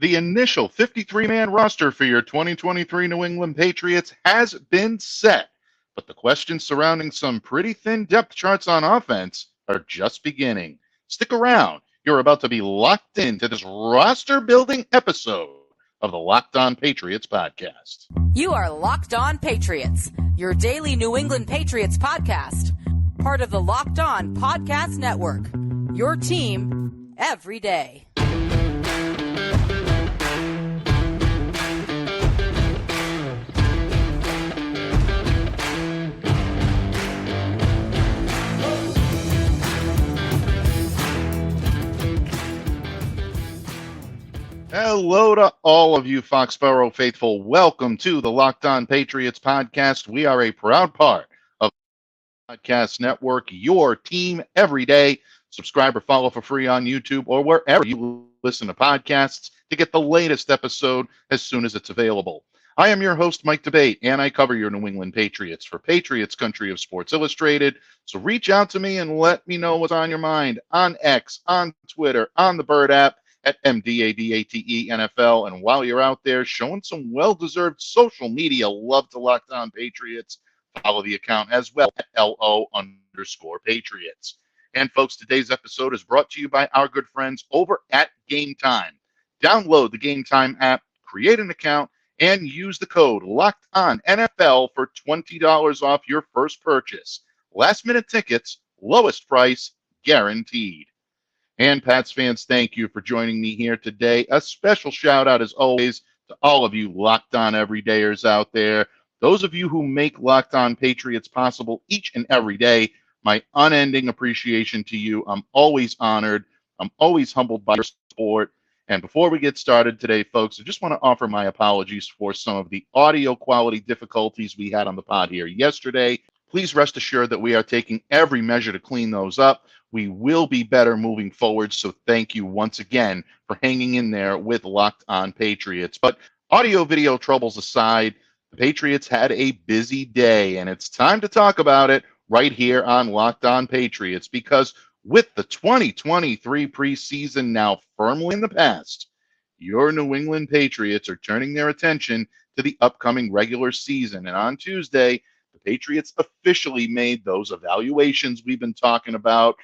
The initial 53-man roster for your 2023 New England Patriots has been set, but the questions surrounding some pretty thin depth charts on offense are just beginning. Stick around. You're about to be locked into this roster-building episode of the Locked On Patriots podcast. You are Locked On Patriots, your daily New England Patriots podcast, part of the Locked On Podcast Network, your team every day. Hello to all of you Foxborough faithful. Welcome to the Locked On Patriots podcast. We are a proud part of the Podcast Network, your team every day. Subscribe or follow for free on YouTube or wherever you listen to podcasts to get the latest episode as soon as it's available. I am your host, Mike Debate, and I cover your New England Patriots for Patriots Country of Sports Illustrated. So reach out to me and let me know what's on your mind on X, on Twitter, on the Bird app, at MDABATE NFL. And while you're out there showing some well-deserved social media love to Locked On Patriots, follow the account as well at LO_Patriots. And folks, today's episode is brought to you by our good friends over at Gametime. Download the Gametime app, create an account, and use the code LOCKEDONNFL for $20 off your first purchase. Last-minute tickets, lowest price, guaranteed. And Pats fans, thank you for joining me here today. A special shout out, as always, to all of you Locked On Everydayers out there. Those of you who make Locked On Patriots possible each and every day, my unending appreciation to you. I'm always honored. I'm always humbled by your support. And before we get started today, folks, I just want to offer my apologies for some of the audio quality difficulties we had on the pod here yesterday. Please rest assured that we are taking every measure to clean those up. We will be better moving forward, so thank you once again for hanging in there with Locked On Patriots. But audio-video troubles aside, the Patriots had a busy day, and it's time to talk about it right here on Locked On Patriots, because with the 2023 preseason now firmly in the past, your New England Patriots are turning their attention to the upcoming regular season. And on Tuesday, the Patriots officially made those evaluations we've been talking about,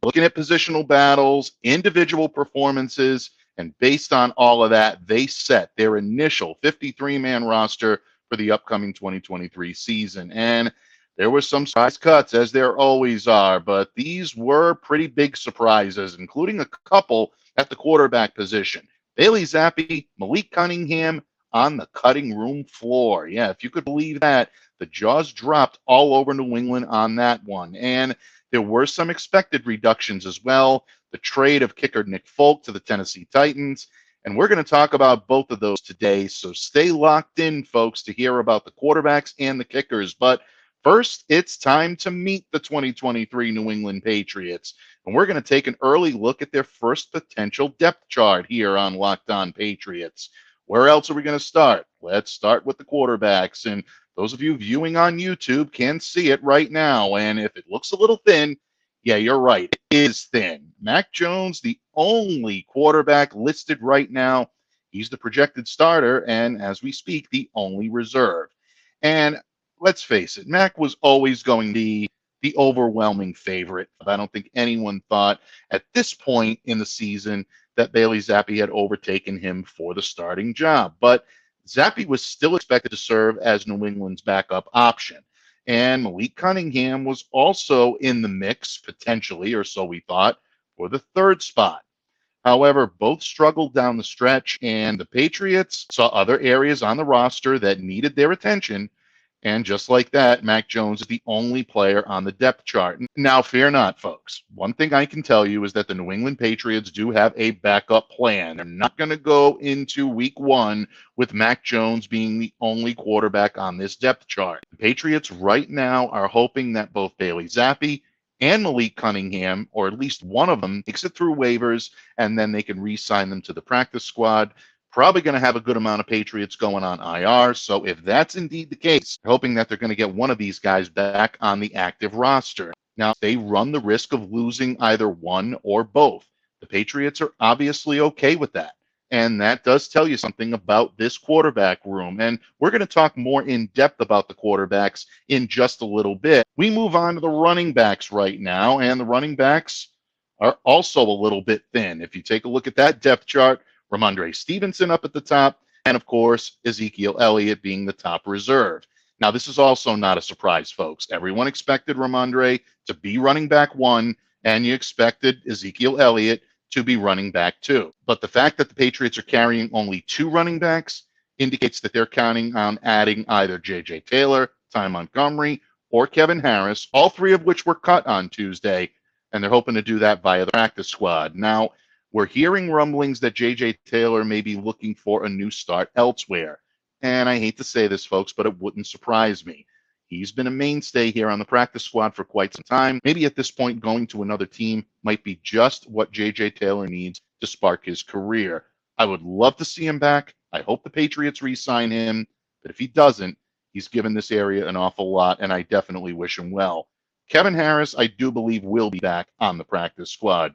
looking at positional battles, individual performances, and based on all of that, they set their initial 53-man roster for the upcoming 2023 season. And there were some surprise cuts, as there always are, but these were pretty big surprises, including a couple at the quarterback position. Bailey Zappe, Malik Cunningham on the cutting room floor. Yeah, if you could believe that, the jaws dropped all over New England on that one. And there were some expected reductions as well. The trade of kicker Nick Folk to the Tennessee Titans. And we're going to talk about both of those today. So stay locked in, folks, to hear about the quarterbacks and the kickers. But first, it's time to meet the 2023 New England Patriots. And we're going to take an early look at their first potential depth chart here on Locked On Patriots. Where else are we going to start? Let's start with the quarterbacks. And those of you viewing on YouTube can see it right now. And if it looks a little thin, yeah, you're right. It is thin. Mac Jones, the only quarterback listed right now. He's the projected starter, and as we speak, the only reserve. And let's face it, Mac was always going to be the overwhelming favorite. I don't think anyone thought at this point in the season that Bailey Zappe had overtaken him for the starting job. But Zappe was still expected to serve as New England's backup option. And Malik Cunningham was also in the mix, potentially, or so we thought, for the third spot. However, both struggled down the stretch, and the Patriots saw other areas on the roster that needed their attention. And just like that, Mac Jones is the only player on the depth chart. Now, fear not, folks. One thing I can tell you is that the New England Patriots do have a backup plan. They're not going to go into week one with Mac Jones being the only quarterback on this depth chart. The Patriots right now are hoping that both Bailey Zappe and Malik Cunningham, or at least one of them, makes it through waivers, and then they can re-sign them to the practice squad. Probably going to have a good amount of Patriots going on IR. So if that's indeed the case, hoping that they're going to get one of these guys back on the active roster. Now, they run the risk of losing either one or both. The Patriots are obviously okay with that. And that does tell you something about this quarterback room. And we're going to talk more in depth about the quarterbacks in just a little bit. We move on to the running backs right now, and the running backs are also a little bit thin. If you take a look at that depth chart, Ramondre Stevenson up at the top, and of course, Ezekiel Elliott being the top reserve. Now, this is also not a surprise, folks. Everyone expected Ramondre to be running back one, and you expected Ezekiel Elliott to be running back two. But the fact that the Patriots are carrying only two running backs indicates that they're counting on adding either J.J. Taylor, Ty Montgomery, or Kevin Harris, all three of which were cut on Tuesday, and they're hoping to do that via the practice squad. Now, we're hearing rumblings that J.J. Taylor may be looking for a new start elsewhere. And I hate to say this, folks, but it wouldn't surprise me. He's been a mainstay here on the practice squad for quite some time. Maybe at this point, going to another team might be just what J.J. Taylor needs to spark his career. I would love to see him back. I hope the Patriots re-sign him. But if he doesn't, he's given this area an awful lot, and I definitely wish him well. Kevin Harris, I do believe, will be back on the practice squad.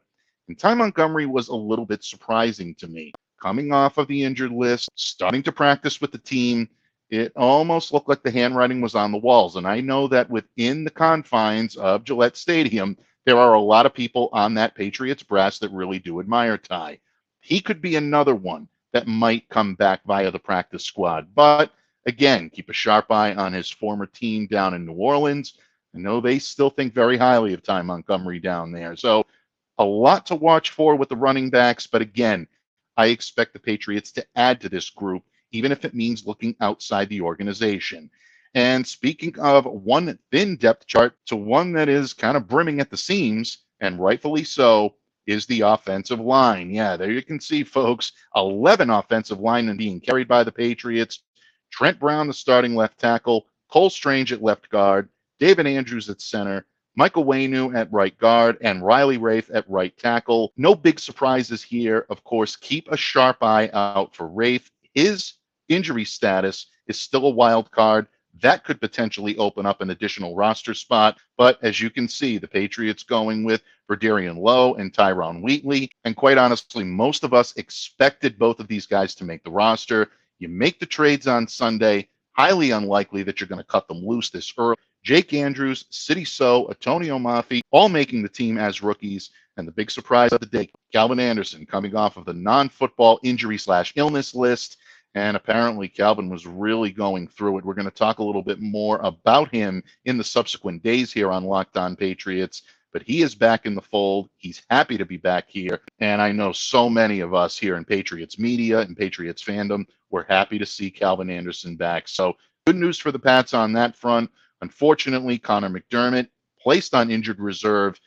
And Ty Montgomery was a little bit surprising to me. Coming off of the injured list, starting to practice with the team, it almost looked like the handwriting was on the walls. And I know that within the confines of Gillette Stadium, there are a lot of people on that Patriots brass that really do admire Ty. He could be another one that might come back via the practice squad. But again, keep a sharp eye on his former team down in New Orleans. I know they still think very highly of Ty Montgomery down there. So a lot to watch for with the running backs. But again, I expect the Patriots to add to this group, even if it means looking outside the organization. And speaking of one thin depth chart to one that is kind of brimming at the seams, and rightfully so, is the offensive line. Yeah, there you can see, folks, 11 offensive linemen being carried by the Patriots. Trent Brown, the starting left tackle, Cole Strange at left guard, David Andrews at center, Michael Wainu at right guard, and Riley Rafe at right tackle. No big surprises here. Of course, keep a sharp eye out for Rafe. His injury status is still a wild card. That could potentially open up an additional roster spot. But as you can see, the Patriots going with Verdarian Lowe and Tyrone Wheatley. And quite honestly, most of us expected both of these guys to make the roster. You make the trades on Sunday. Highly unlikely that you're going to cut them loose this early. Jake Andrews, Sidy Sow, Antonio Mafi, all making the team as rookies. And the big surprise of the day, Calvin Anderson coming off of the non-football injury/illness list. And apparently Calvin was really going through it. We're going to talk a little bit more about him in the subsequent days here on Locked On Patriots. But he is back in the fold. He's happy to be back here. And I know so many of us here in Patriots media and Patriots fandom were happy to see Calvin Anderson back. So good news for the Pats on that front. Unfortunately, Connor McDermott placed on injured reserve.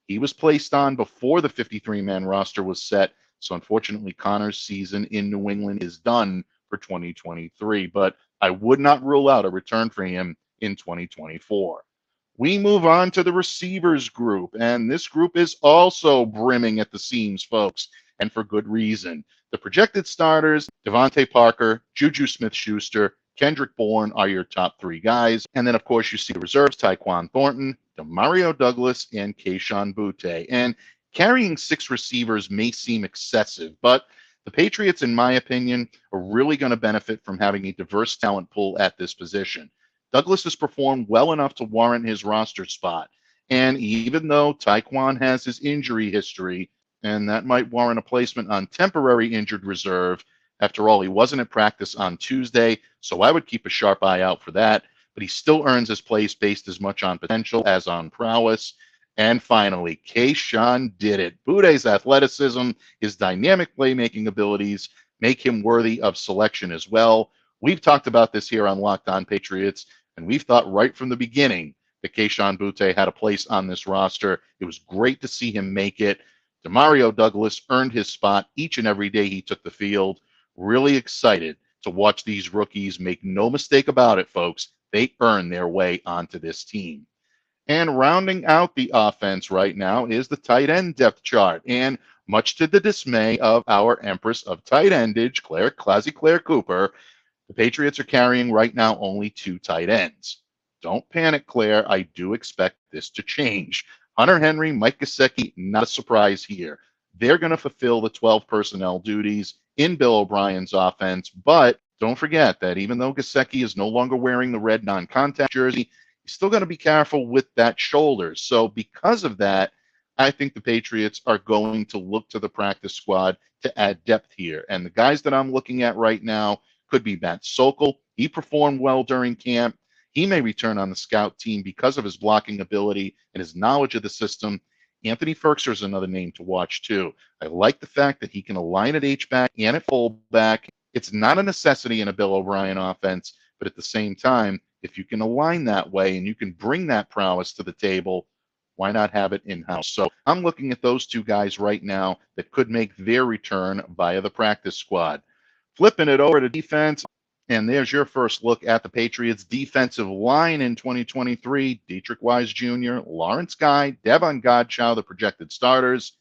He was placed on before the 53-man roster was set. So unfortunately, Connor's season in New England is done for 2023. But I would not rule out a return for him in 2024. We move on to the receivers group, and this group is also brimming at the seams, folks, and for good reason. The projected starters, Devontae Parker, Juju Smith-Schuster, Kendrick Bourne are your top three guys. And then, of course, you see the reserves, Tyquan Thornton, Demario Douglas, and Kayshon Boutte. And carrying six receivers may seem excessive, but the Patriots, in my opinion, are really going to benefit from having a diverse talent pool at this position. Douglas has performed well enough to warrant his roster spot. And even though Tyquan has his injury history, and that might warrant a placement on temporary injured reserve, after all, he wasn't at practice on Tuesday, so I would keep a sharp eye out for that. But he still earns his place based as much on potential as on prowess. And finally, Kayshon did it. Boutte's athleticism, his dynamic playmaking abilities make him worthy of selection as well. We've talked about this here on Locked On Patriots, and we've thought right from the beginning that Kayshon Boutte had a place on this roster. It was great to see him make it. Demario Douglas earned his spot each and every day he took the field. Really excited to watch these rookies. Make no mistake about it, folks. They earn their way onto this team. And rounding out the offense right now is the tight end depth chart. And much to the dismay of our empress of tight endage, Claire Cooper, the Patriots are carrying right now only two tight ends. Don't panic, Claire. I do expect this to change. Hunter Henry, Mike Gesicki, not a surprise here. They're going to fulfill the 12 personnel duties in Bill O'Brien's offense. But don't forget that even though Gesicki is no longer wearing the red non-contact jersey, he's still got to be careful with that shoulder. So because of that, I think the Patriots are going to look to the practice squad to add depth here. And the guys that I'm looking at right now could be Matt Sokol. He performed well during camp. He may return on the scout team because of his blocking ability and his knowledge of the system. Anthony Firkser is another name to watch too. I like the fact that he can align at H-back and at fullback. It's not a necessity in a Bill O'Brien offense, but at the same time, if you can align that way and you can bring that prowess to the table, why not have it in-house? So I'm looking at those two guys right now that could make their return via the practice squad. Flipping it over to defense, and there's your first look at the Patriots' defensive line in 2023. Dietrich Wise Jr., Lawrence Guy, Devon Godchow, the projected starters,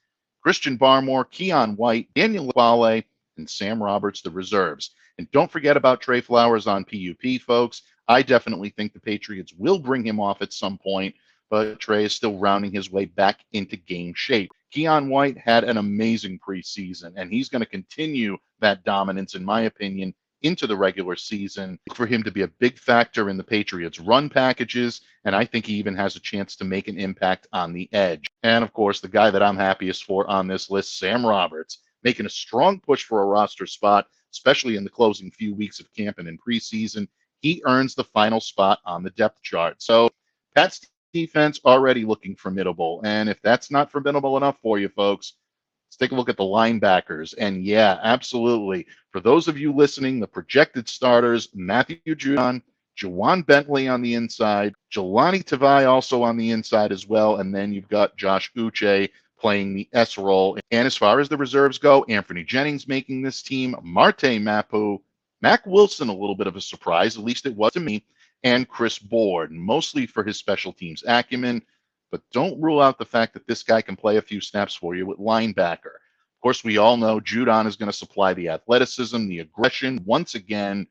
Christian Barmore, Keon White, Daniel Wale, and Sam Roberts, the reserves. And don't forget about Trey Flowers on PUP, folks. I definitely think the Patriots will bring him off at some point, but Trey is still rounding his way back into game shape. Keon White had an amazing preseason, and he's going to continue that dominance, in my opinion, into the regular season for him to be a big factor in the Patriots' run packages, and I think he even has a chance to make an impact on the edge. And, of course, the guy that I'm happiest for on this list, Sam Roberts, making a strong push for a roster spot, especially in the closing few weeks of camp and in preseason. He earns the final spot on the depth chart. So Pat's defense already looking formidable, and if that's not formidable enough for you, folks, let's take a look at the linebackers. And yeah, absolutely. For those of you listening, the projected starters, Matthew Judon, Jawan Bentley on the inside, Jelani Tavai also on the inside as well, and then you've got Josh Uche playing the S role. And as far as the reserves go, Anthony Jennings making this team, Marte Mapu, Mac Wilson, a little bit of a surprise, at least it was to me, and Chris Board, mostly for his special teams acumen. But don't rule out the fact that this guy can play a few snaps for you at linebacker. Of course, we all know Judon is going to supply the athleticism, the aggression. Once again,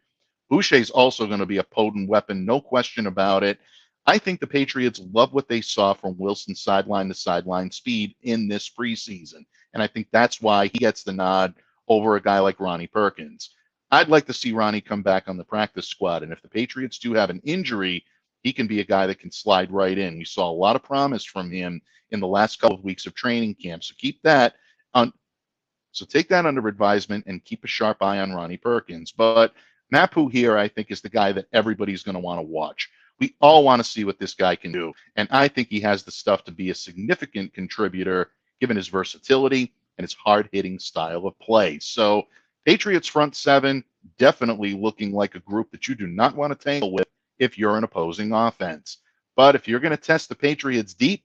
Boucher is also going to be a potent weapon, no question about it. I think the Patriots love what they saw from Wilson's sideline to sideline speed in this preseason. And I think that's why he gets the nod over a guy like Ronnie Perkins. I'd like to see Ronnie come back on the practice squad. And if the Patriots do have an injury, he can be a guy that can slide right in. We saw a lot of promise from him in the last couple of weeks of training camp. So keep that on. So take that under advisement and keep a sharp eye on Ronnie Perkins. But Mapu here, I think, is the guy that everybody's going to want to watch. We all want to see what this guy can do. And I think he has the stuff to be a significant contributor, given his versatility and his hard-hitting style of play. So Patriots front seven, definitely looking like a group that you do not want to tangle with if you're an opposing offense. But if you're going to test the Patriots deep,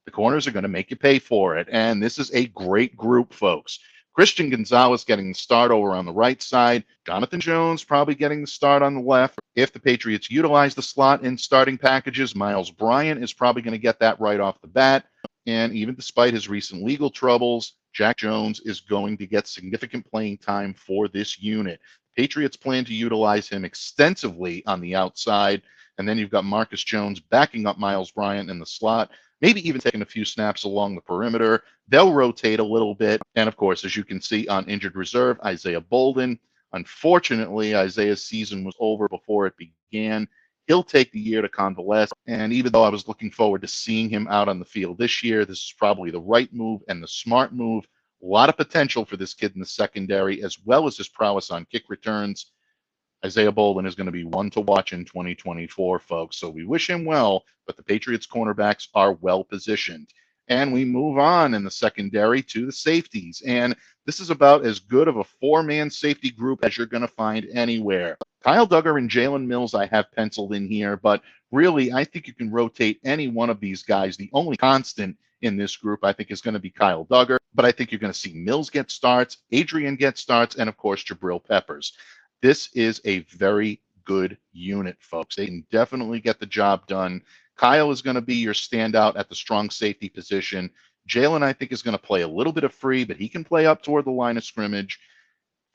the corners are going to make you pay for it. And this is a great group, folks. Christian Gonzalez getting the start over on the right side. Jonathan Jones probably getting the start on the left. If the Patriots utilize the slot in starting packages, Miles Bryant is probably going to get that right off the bat. And even despite his recent legal troubles, Jack Jones is going to get significant playing time for this unit. Patriots plan to utilize him extensively on the outside. And then you've got Marcus Jones backing up Miles Bryant in the slot, maybe even taking a few snaps along the perimeter. They'll rotate a little bit. And of course, as you can see on injured reserve, Isaiah Bolden. Unfortunately, Isaiah's season was over before it began. He'll take the year to convalesce. And even though I was looking forward to seeing him out on the field this year, this is probably the right move and the smart move. A lot of potential for this kid in the secondary, as well as his prowess on kick returns. Isaiah Bolden is going to be one to watch in 2024, folks. So we wish him well, but the Patriots cornerbacks are well positioned. And we move on in the secondary to the safeties. And this is about as good of a four-man safety group as you're going to find anywhere. Kyle Duggar and Jalen Mills I have penciled in here, but really I think you can rotate any one of these guys. The only constant in this group I think is going to be Kyle Duggar, but I think you're going to see Mills get starts, Adrian get starts, and of course Jabril Peppers. This is a very good unit, folks. They can definitely get the job done. Kyle is going to be your standout at the strong safety position. Jalen, I think, is going to play a little bit of free, but he can play up toward the line of scrimmage.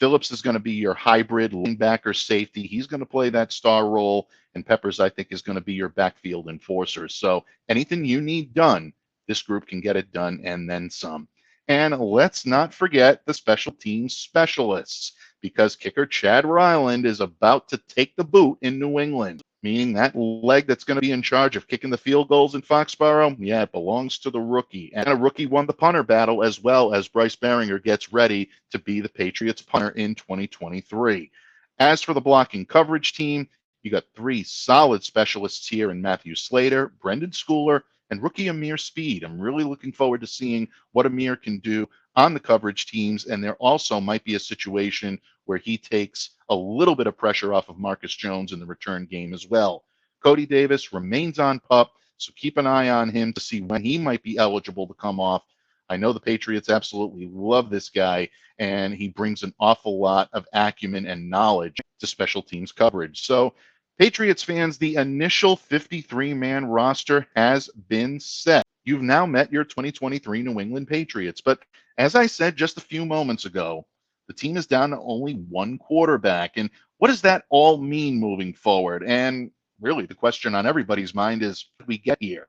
Phillips is going to be your hybrid linebacker safety. He's going to play that star role. And Peppers, I think, is going to be your backfield enforcer. So anything you need done, this group can get it done and then some. And let's not forget the special teams specialists, because kicker Chad Ryland is about to take the boot in New England, meaning that leg that's going to be in charge of kicking the field goals in Foxborough, yeah, it belongs to the rookie. And a rookie won the punter battle as well, as Bryce Baringer gets ready to be the Patriots punter in 2023. As for the blocking coverage team, you got three solid specialists here in Matthew Slater, Brendan Schooler, and rookie Amir Speed. I'm really looking forward to seeing what Amir can do on the coverage teams, and there also might be a situation where he takes a little bit of pressure off of Marcus Jones in the return game as well. Cody Davis remains on PUP, so keep an eye on him to see when he might be eligible to come off. I know the Patriots absolutely love this guy, and he brings an awful lot of acumen and knowledge to special teams coverage. So Patriots fans, the initial 53-man roster has been set. You've now met your 2023 New England Patriots. But as I said just a few moments ago, the team is down to only one quarterback. And what does that all mean moving forward? And really, the question on everybody's mind is, how did we get here?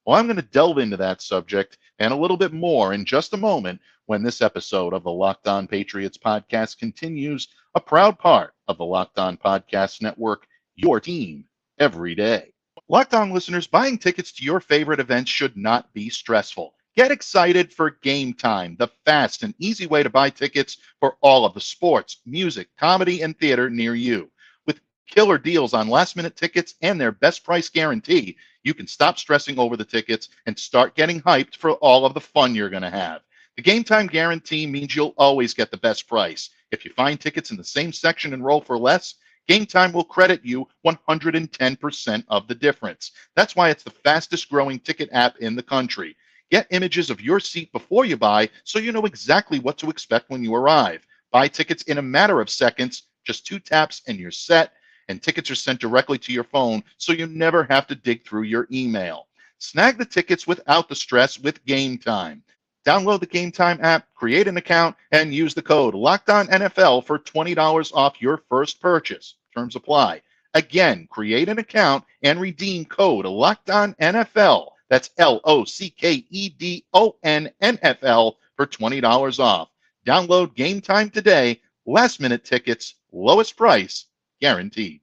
Well, I'm going to delve into that subject and a little bit more in just a moment when this episode of the Locked On Patriots podcast continues, a proud part of the Locked On Podcast Network, your team every day. Locked On listeners, buying tickets to your favorite events should not be stressful. Get excited for Gametime, the fast and easy way to buy tickets for all of the sports, music, comedy, and theater near you. With killer deals on last-minute tickets and their best price guarantee, you can stop stressing over the tickets and start getting hyped for all of the fun you're going to have. The Gametime guarantee means you'll always get the best price. If you find tickets in the same section and roll for less, Gametime will credit you 110% of the difference. That's why it's the fastest growing ticket app in the country. Get images of your seat before you buy so you know exactly what to expect when you arrive. Buy tickets in a matter of seconds, just 2 taps and you're set, and tickets are sent directly to your phone so you never have to dig through your email. Snag the tickets without the stress with Gametime. Download the Gametime app, create an account, and use the code LOCKEDONNFL for $20 off your first purchase. Terms apply. Again, create an account and redeem code LOCKEDONNFL. That's LOCKEDONNFL for $20 off. Download Gametime today. Last-minute tickets, lowest price, guaranteed.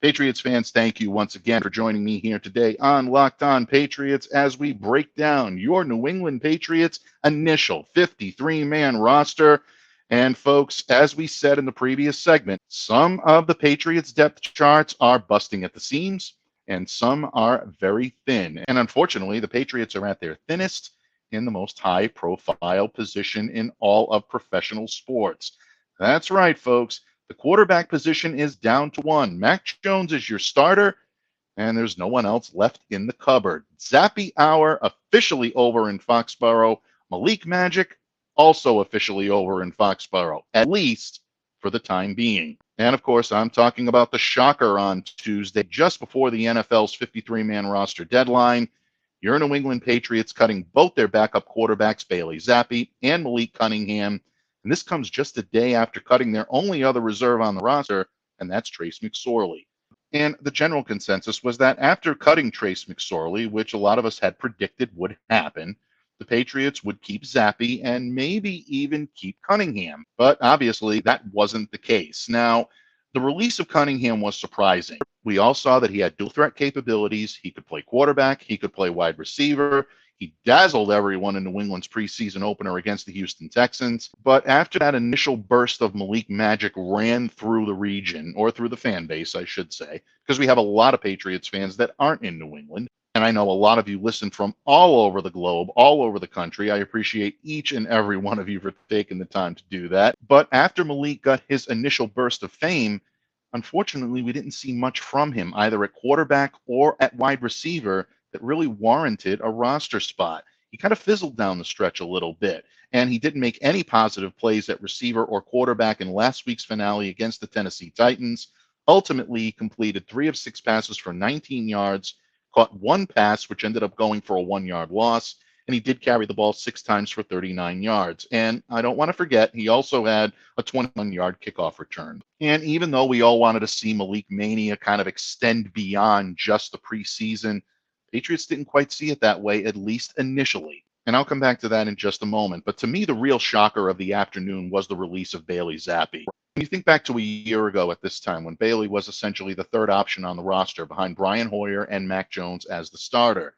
Patriots fans, thank you once again for joining me here today on Locked On Patriots as we break down your New England Patriots initial 53-man roster. And folks, as we said in the previous segment, some of the Patriots depth charts are busting at the seams and some are very thin. And unfortunately, the Patriots are at their thinnest in the most high-profile position in all of professional sports. That's right, folks. The quarterback position is down to one. Mac Jones is your starter, and there's no one else left in the cupboard. Zappe hour officially over in Foxborough. Malik Magic also officially over in Foxborough, at least for the time being. And of course, I'm talking about the shocker on Tuesday, just before the NFL's 53-man roster deadline. Your New England Patriots cutting both their backup quarterbacks, Bailey Zappe and Malik Cunningham. And this comes just a day after cutting their only other reserve on the roster, and that's Trace McSorley. And the general consensus was that after cutting Trace McSorley, which a lot of us had predicted would happen, the Patriots would keep Zappe and maybe even keep Cunningham. But obviously, that wasn't the case. Now, the release of Cunningham was surprising. We all saw that he had dual threat capabilities. He could play quarterback. He could play wide receiver. He dazzled everyone in New England's preseason opener against the Houston Texans. But after that initial burst of Malik magic ran through the region, or through the fan base, I should say, because we have a lot of Patriots fans that aren't in New England. And I know a lot of you listen from all over the globe, all over the country. I appreciate each and every one of you for taking the time to do that. But after Malik got his initial burst of fame, unfortunately, we didn't see much from him, either at quarterback or at wide receiver, that really warranted a roster spot. He kind of fizzled down the stretch a little bit, and he didn't make any positive plays at receiver or quarterback in last week's finale against the Tennessee Titans. Ultimately, he completed 3 of 6 passes for 19 yards, caught 1 pass, which ended up going for a 1-yard loss, and he did carry the ball 6 times for 39 yards. And I don't want to forget, he also had a 21-yard kickoff return. And even though we all wanted to see Malik Mania kind of extend beyond just the preseason, Patriots didn't quite see it that way, at least initially. And I'll come back to that in just a moment. But to me, the real shocker of the afternoon was the release of Bailey Zappe. When you think back to a year ago at this time when Bailey was essentially the third option on the roster behind Brian Hoyer and Mac Jones as the starter,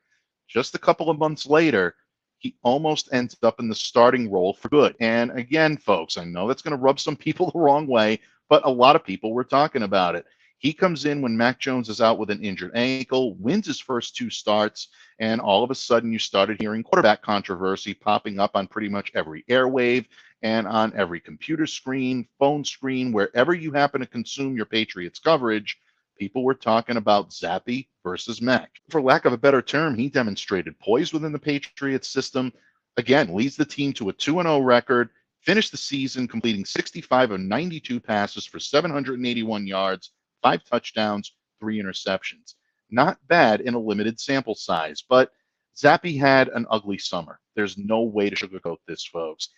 just a couple of months later, he almost ends up in the starting role for good. And again, folks, I know that's going to rub some people the wrong way, but a lot of people were talking about it. He comes in when Mac Jones is out with an injured ankle, wins his first two starts, and all of a sudden you started hearing quarterback controversy popping up on pretty much every airwave and on every computer screen, phone screen, wherever you happen to consume your Patriots coverage. People were talking about Zappe versus Mac. For lack of a better term, he demonstrated poise within the Patriots system. Again, leads the team to a 2-0 record, finished the season completing 65 of 92 passes for 781 yards, 5 touchdowns, 3 interceptions. Not bad in a limited sample size, but Zappe had an ugly summer. There's no way to sugarcoat this, folks.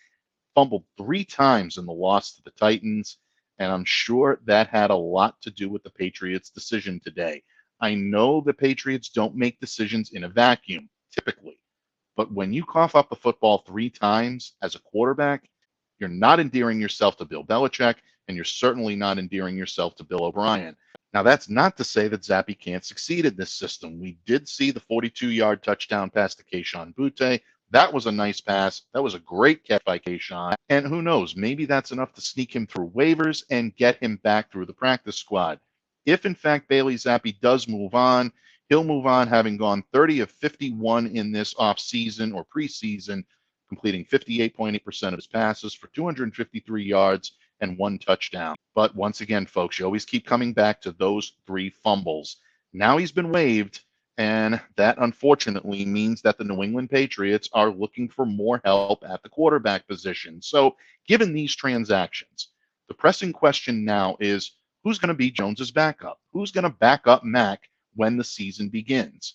Fumbled 3 times in the loss to the Titans, and I'm sure that had a lot to do with the Patriots' decision today. I know the Patriots don't make decisions in a vacuum, typically, but when you cough up the football 3 times as a quarterback, you're not endearing yourself to Bill Belichick, and you're certainly not endearing yourself to Bill O'Brien. Now, that's not to say that Zappe can't succeed in this system. We did see the 42-yard touchdown pass to Kayshon Boutte. That was a nice pass. That was a great catch by Kayshon. And who knows, maybe that's enough to sneak him through waivers and get him back through the practice squad. If, in fact, Bailey Zappe does move on, he'll move on having gone 30 of 51 in this offseason or preseason, completing 58.8% of his passes for 253 yards and 1 touchdown. But once again, folks, you always keep coming back to those 3 fumbles. Now he's been waived, and that unfortunately means that the New England Patriots are looking for more help at the quarterback position. So given these transactions, the pressing question now is who's going to be Jones's backup? Who's going to back up Mac when the season begins?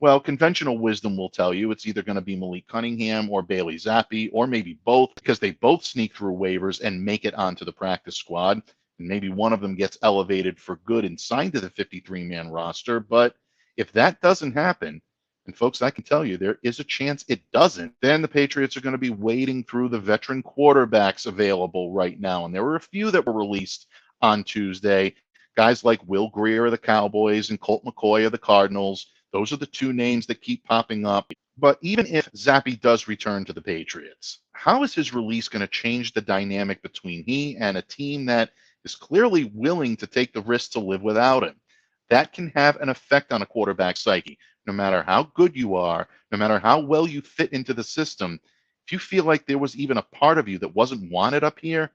Well, conventional wisdom will tell you it's either going to be Malik Cunningham or Bailey Zappe, or maybe both, because they both sneak through waivers and make it onto the practice squad. And maybe one of them gets elevated for good and signed to the 53-man roster. But if that doesn't happen, and folks, I can tell you there is a chance it doesn't, then the Patriots are going to be wading through the veteran quarterbacks available right now. And there were a few that were released on Tuesday. Guys like Will Grier of the Cowboys and Colt McCoy of the Cardinals. Those are the 2 names that keep popping up. But even if Zappe does return to the Patriots, how is his release going to change the dynamic between he and a team that is clearly willing to take the risk to live without him? That can have an effect on a quarterback's psyche. No matter how good you are, no matter how well you fit into the system, if you feel like there was even a part of you that wasn't wanted up here, it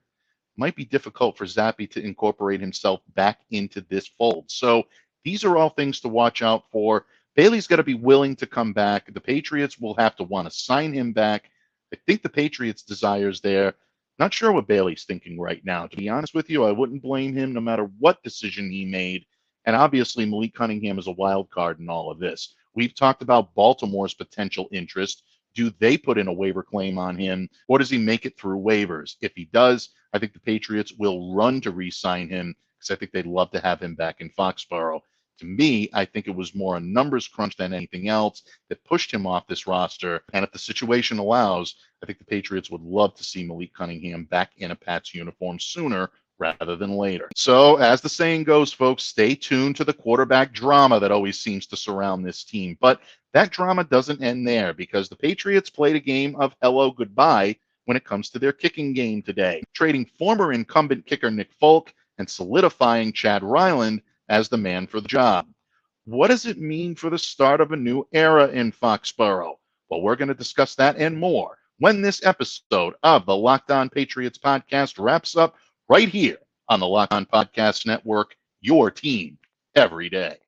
might be difficult for Zappe to incorporate himself back into this fold. So these are all things to watch out for. Bailey's got to be willing to come back. The Patriots will have to want to sign him back. I think the Patriots' desires there. Not sure what Bailey's thinking right now. To be honest with you, I wouldn't blame him no matter what decision he made. And obviously, Malik Cunningham is a wild card in all of this. We've talked about Baltimore's potential interest. Do they put in a waiver claim on him, or does he make it through waivers? If he does, I think the Patriots will run to re-sign him because I think they'd love to have him back in Foxborough. To me, I think it was more a numbers crunch than anything else that pushed him off this roster. And if the situation allows, I think the Patriots would love to see Malik Cunningham back in a Pats uniform sooner rather than later. So, as the saying goes, folks, stay tuned to the quarterback drama that always seems to surround this team. But that drama doesn't end there because the Patriots played a game of hello goodbye when it comes to their kicking game today, trading former incumbent kicker Nick Folk and solidifying Chad Ryland as the man for the job. What does it mean for the start of a new era in Foxborough? Well, we're going to discuss that and more when this episode of the Locked On Patriots podcast wraps up right here on the Locked On Podcast Network, your team every day.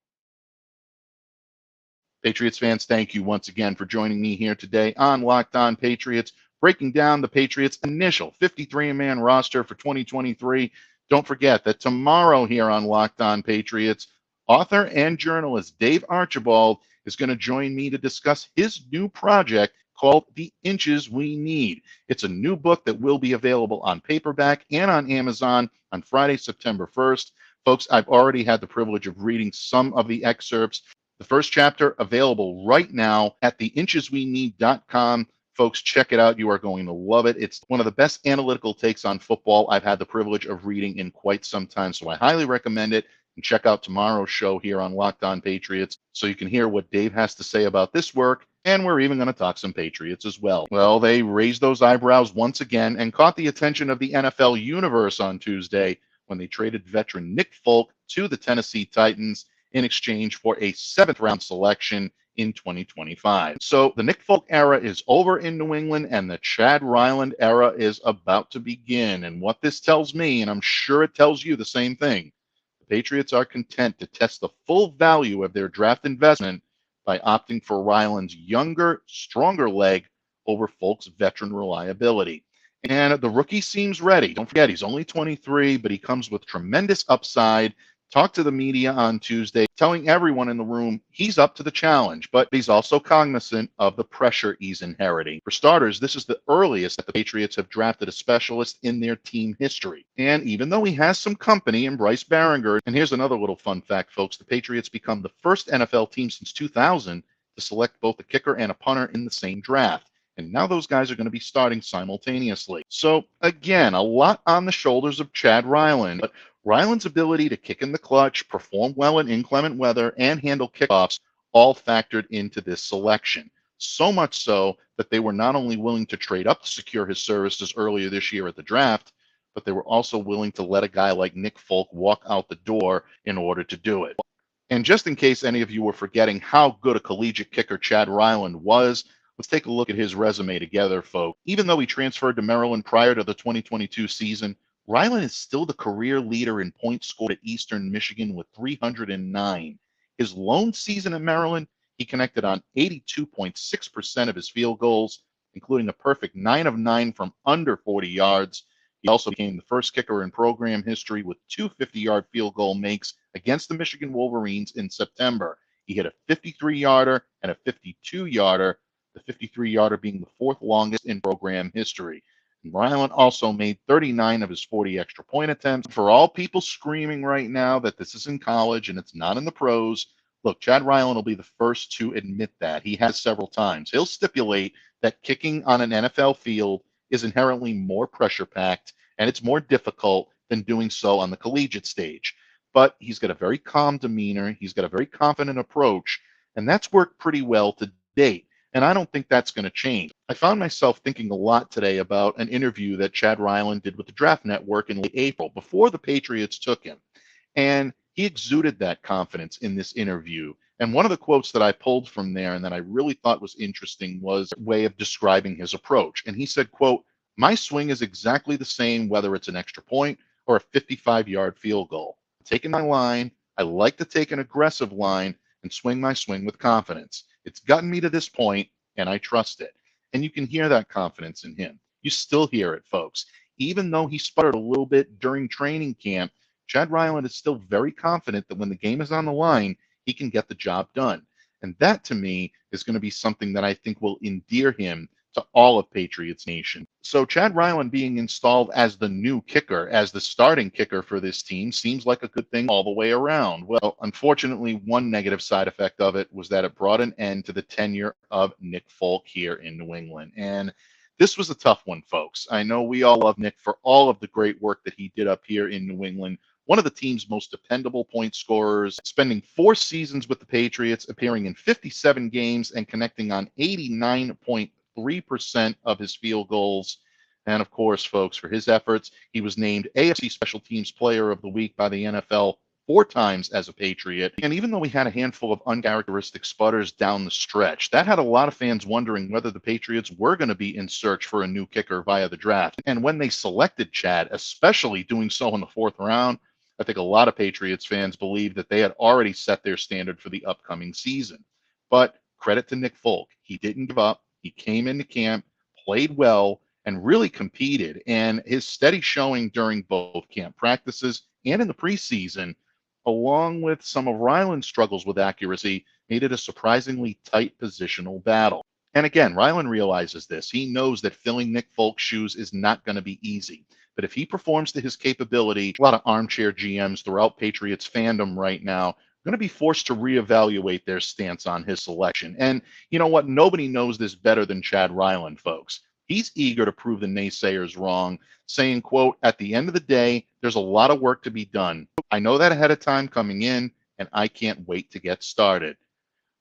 Patriots fans, thank you once again for joining me here today on Locked On Patriots, breaking down the Patriots' initial 53-man roster for 2023. Don't forget that tomorrow here on Locked On Patriots, author and journalist Dave Archibald is going to join me to discuss his new project called The Inches We Need. It's a new book that will be available on paperback and on Amazon on Friday, September 1st. Folks, I've already had the privilege of reading some of the excerpts. The first chapter available right now at theinchesweneed.com. Folks, check it out. You are going to love it. It's one of the best analytical takes on football I've had the privilege of reading in quite some time, so I highly recommend it. And check out tomorrow's show here on Locked On Patriots so you can hear what Dave has to say about this work, and we're even going to talk some Patriots as well. Well, they raised those eyebrows once again and caught the attention of the NFL universe on Tuesday when they traded veteran Nick Folk to the Tennessee Titans in exchange for a 7th-round selection in 2025. So the Nick Folk era is over in New England, and the Chad Ryland era is about to begin. And what this tells me, and I'm sure it tells you the same thing, the Patriots are content to test the full value of their draft investment by opting for Ryland's younger, stronger leg over Folk's veteran reliability. And the rookie seems ready. Don't forget, he's only 23, but he comes with tremendous upside. Talked to the media on Tuesday, telling everyone in the room he's up to the challenge, but he's also cognizant of the pressure he's inheriting. For starters, this is the earliest that the Patriots have drafted a specialist in their team history. And even though he has some company in Bryce Behringer, and here's another little fun fact, folks, the Patriots become the first NFL team since 2000 to select both a kicker and a punter in the same draft. And now those guys are going to be starting simultaneously. So again, a lot on the shoulders of Chad Ryland, but Ryland's ability to kick in the clutch, perform well in inclement weather, and handle kickoffs all factored into this selection. So much so that they were not only willing to trade up to secure his services earlier this year at the draft, but they were also willing to let a guy like Nick Folk walk out the door in order to do it. And just in case any of you were forgetting how good a collegiate kicker Chad Ryland was, let's take a look at his resume together, folks. Even though he transferred to Maryland prior to the 2022 season, Ryland is still the career leader in points scored at Eastern Michigan with 309. His lone season at Maryland, he connected on 82.6% of his field goals, including a perfect 9 of 9 from under 40 yards. He also became the first kicker in program history with 2 50-yard field goal makes against the Michigan Wolverines in September. He hit a 53-yarder and a 52-yarder, the 53-yarder being the 4th longest in program history. Ryland also made 39 of his 40 extra point attempts. For all people screaming right now that this is in college and it's not in the pros, look, Chad Ryland will be the first to admit that. He has several times. He'll stipulate that kicking on an NFL field is inherently more pressure-packed and it's more difficult than doing so on the collegiate stage. But he's got a very calm demeanor. He's got a very confident approach, and that's worked pretty well to date. And I don't think that's going to change. I found myself thinking a lot today about an interview that Chad Ryland did with the Draft Network in late April, before the Patriots took him. And he exuded that confidence in this interview. And one of the quotes that I pulled from there and that I really thought was interesting was a way of describing his approach. And he said, quote, "My swing is exactly the same whether it's an extra point or a 55-yard field goal. Taking my line, I like to take an aggressive line and swing my swing with confidence. It's gotten me to this point, and I trust it." And you can hear that confidence in him. You still hear it, folks. Even though he sputtered a little bit during training camp, Chad Ryland is still very confident that when the game is on the line, he can get the job done. And that, to me, is going to be something that I think will endear him to all of Patriots Nation. So Chad Ryland being installed as the new kicker, as the starting kicker for this team, seems like a good thing all the way around. Well, unfortunately, one negative side effect of it was that it brought an end to the tenure of Nick Folk here in New England. And this was a tough one, folks. I know we all love Nick for all of the great work that he did up here in New England. One of the team's most dependable point scorers, spending 4 seasons with the Patriots, appearing in 57 games and connecting on 89.3% of his field goals. And of course, folks, for his efforts, he was named AFC Special Teams Player of the Week by the NFL 4 times as a Patriot. And even though we had a handful of uncharacteristic sputters down the stretch, that had a lot of fans wondering whether the Patriots were going to be in search for a new kicker via the draft. And when they selected Chad, especially doing so in the 4th round, I think a lot of Patriots fans believed that they had already set their standard for the upcoming season. But credit to Nick Folk. He didn't give up. He came into camp, played well, and really competed. And his steady showing during both camp practices and in the preseason, along with some of Ryland's struggles with accuracy, made it a surprisingly tight positional battle. And again, Ryland realizes this. He knows that filling Nick Folk's shoes is not going to be easy. But if he performs to his capability, a lot of armchair GMs throughout Patriots fandom right now going to be forced to reevaluate their stance on his selection. And you know what? Nobody knows this better than Chad Ryland, folks. He's eager to prove the naysayers wrong, saying, quote, "At the end of the day, there's a lot of work to be done. I know that ahead of time coming in, and I can't wait to get started."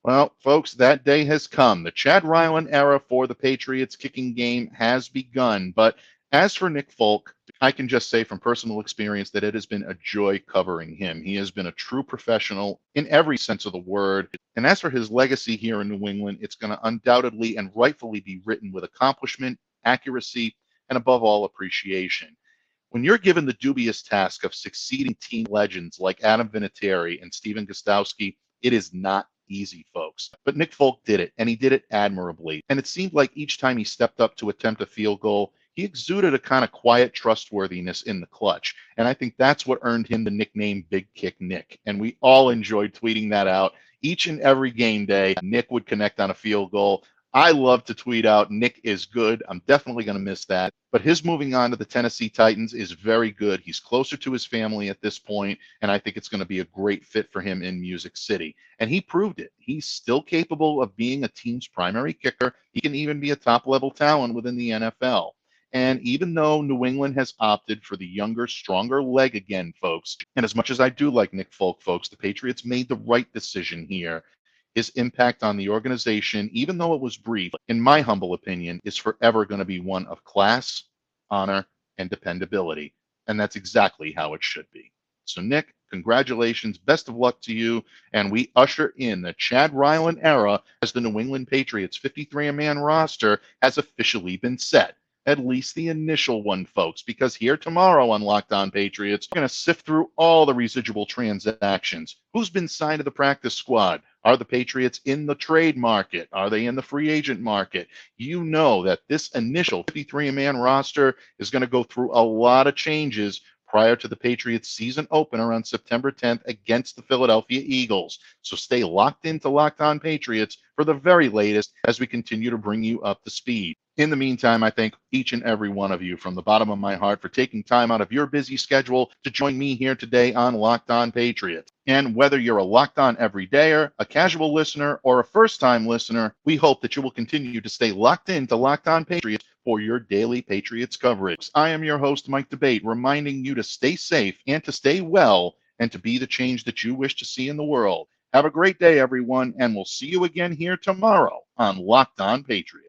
Well, folks, that day has come. The Chad Ryland era for the Patriots kicking game has begun. But as for Nick Folk, I can just say from personal experience that it has been a joy covering him. He has been a true professional in every sense of the word. And as for his legacy here in New England, it's going to undoubtedly and rightfully be written with accomplishment, accuracy, and above all, appreciation. When you're given the dubious task of succeeding team legends like Adam Vinatieri and Steven Gostowski, it is not easy, folks. But Nick Folk did it, and he did it admirably. And it seemed like each time he stepped up to attempt a field goal, he exuded a kind of quiet trustworthiness in the clutch. And I think that's what earned him the nickname Big Kick Nick. And we all enjoyed tweeting that out. Each and every game day, Nick would connect on a field goal. I love to tweet out, "Nick is good." I'm definitely going to miss that. But his moving on to the Tennessee Titans is very good. He's closer to his family at this point, and I think it's going to be a great fit for him in Music City. And he proved it. He's still capable of being a team's primary kicker. He can even be a top-level talent within the NFL. And even though New England has opted for the younger, stronger leg again, folks, and as much as I do like Nick Folk, folks, the Patriots made the right decision here. His impact on the organization, even though it was brief, in my humble opinion, is forever going to be one of class, honor, and dependability. And that's exactly how it should be. So, Nick, congratulations. Best of luck to you. And we usher in the Chad Ryland era as the New England Patriots 53-man roster has officially been set. At least the initial one, folks, because here tomorrow on Locked On Patriots, we're going to sift through all the residual transactions. Who's been signed to the practice squad? Are the Patriots in the trade market? Are they in the free agent market? You know that this initial 53-man roster is going to go through a lot of changes prior to the Patriots season opener on September 10th against the Philadelphia Eagles. So stay locked into Locked On Patriots for the very latest as we continue to bring you up to speed. In the meantime, I thank each and every one of you from the bottom of my heart for taking time out of your busy schedule to join me here today on Locked On Patriots. And whether you're a Locked On everydayer, a casual listener, or a first-time listener, we hope that you will continue to stay locked in to Locked On Patriots for your daily Patriots coverage. I am your host, Mike Debate, reminding you to stay safe and to stay well and to be the change that you wish to see in the world. Have a great day, everyone, and we'll see you again here tomorrow on Locked On Patriots.